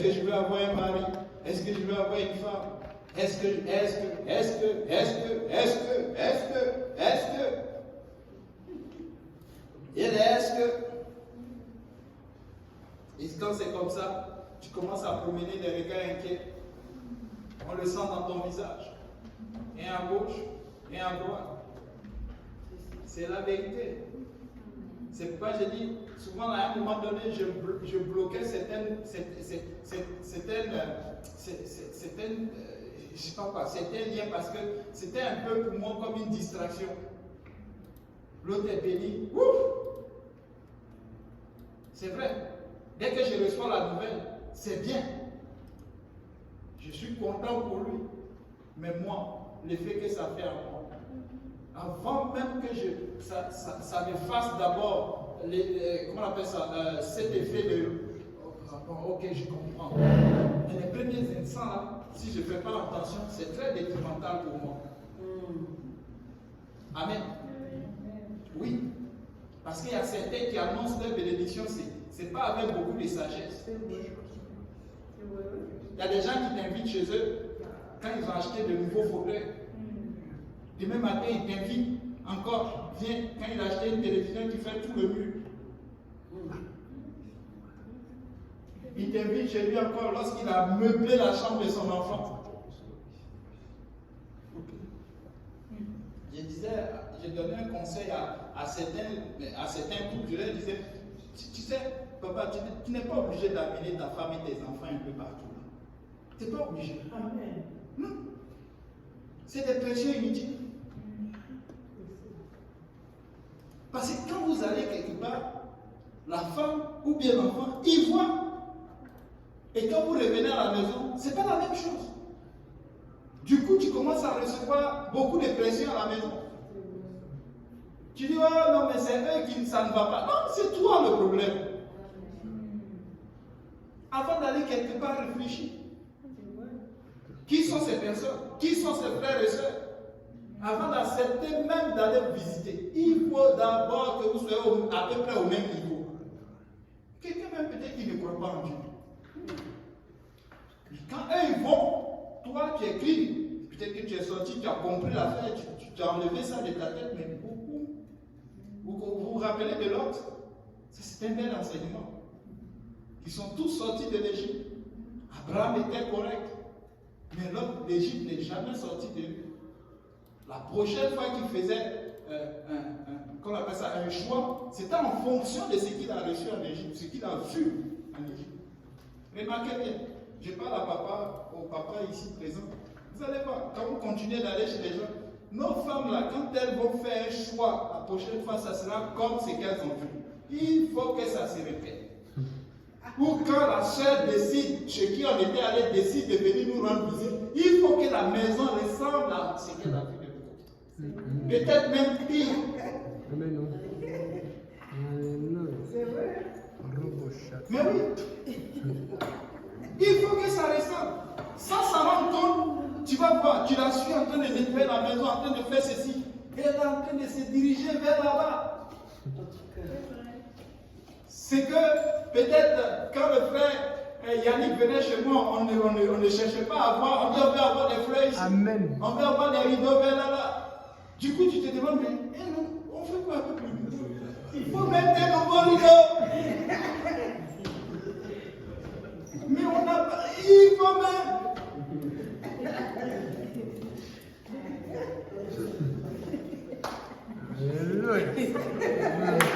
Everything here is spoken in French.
Est-ce que je veux avoir un mari? Est-ce que je veux avoir une femme? Est-ce que. Et est-ce que. Et quand c'est comme ça, tu commences à promener des regards inquiets. On le sent dans ton visage. Et à gauche, et à droite. C'est la vérité. C'est pourquoi j'ai dit, souvent à un moment donné, je bloquais certaines liens parce que c'était un peu pour moi comme une distraction. L'autre est béni. Ouf! C'est vrai. Dès que je reçois la nouvelle, c'est bien. Je suis content pour lui. Mais moi, l'effet que ça fait à moi, avant même que ça me fasse d'abord, comment on appelle ça, cet effet de, ok, je comprends. Mais les premiers instants, là, si je ne fais pas attention, c'est très détrimental pour moi. Amen. Oui. Parce qu'il y a certains qui annoncent leur bénédiction, ce n'est pas avec beaucoup de sagesse. Il y a des gens qui t'invitent chez eux quand ils ont acheté de nouveaux fauteuils. Demain matin, ils t'invitent encore. Viens, quand il a acheté une télévision qui fait tout le mur. Il t'invite chez lui encore lorsqu'il a meublé la chambre de son enfant. Je donnais un conseil à certains couples. Je leur disais, tu sais, papa, tu n'es pas obligé d'amener ta femme et tes enfants un peu partout. Tu n'es pas obligé. Amen. Non. C'est des pressions inutiles. Parce que quand vous allez quelque part, la femme ou bien l'enfant, il voit. Et quand vous revenez à la maison, ce n'est pas la même chose. Du coup, tu commences à recevoir beaucoup de pression à la maison. Tu dis, oh non, mais c'est eux qui ça ne va pas. Non, c'est toi le problème. Avant d'aller quelque part, réfléchis. Qui sont ces personnes? Qui sont ces frères et sœurs? Avant d'accepter même d'aller visiter, il faut d'abord que vous soyez à peu près au même niveau. Quelqu'un même peut-être qui ne croit pas en Dieu. Quand eux ils vont, toi tu es clean. Peut-être que tu es sorti, tu as compris l'affaire, tu as enlevé ça de ta tête, mais beaucoup. Vous vous rappelez de l'autre? C'est un bel enseignement. Ils sont tous sortis de l'Égypte. Abraham était correct. Mais l'autre, l'Égypte n'est jamais sorti de lui. La prochaine fois qu'il faisait qu'on appelle ça, un choix, c'était en fonction de ce qu'il a reçu en Égypte, ce qu'il a vu en Égypte. Remarquez bien, je parle à au papa ici présent. Vous allez voir, quand vous continuez d'aller chez les gens, nos femmes là, quand elles vont faire un choix, la prochaine fois, ça sera comme ce qu'elles ont vu. Il faut que ça se répète. Ou quand la soeur décide, chez qui on était allé, décide de venir nous rendre visite, il faut que la maison ressemble à ce qu'elle a vu de l'autre. Peut-être même pire. C'est vrai. Mais oui. Il faut que ça ressemble. Sans s'en rendre compte, tu vas voir, tu la suis en train de nettoyer la maison, en train de faire ceci. Elle est en train de se diriger vers là-bas. C'est que peut-être quand le frère Yannick venait chez moi, on ne cherchait pas à voir, on dit on veut avoir des fleurs ici. Amen. On veut avoir des rideaux vers là-bas. Du coup, tu te demandes, mais nous, on fait quoi un peu plus? Il faut mettre des nouveaux rideaux. Mais on n'a pas. Il faut même. Alléluia.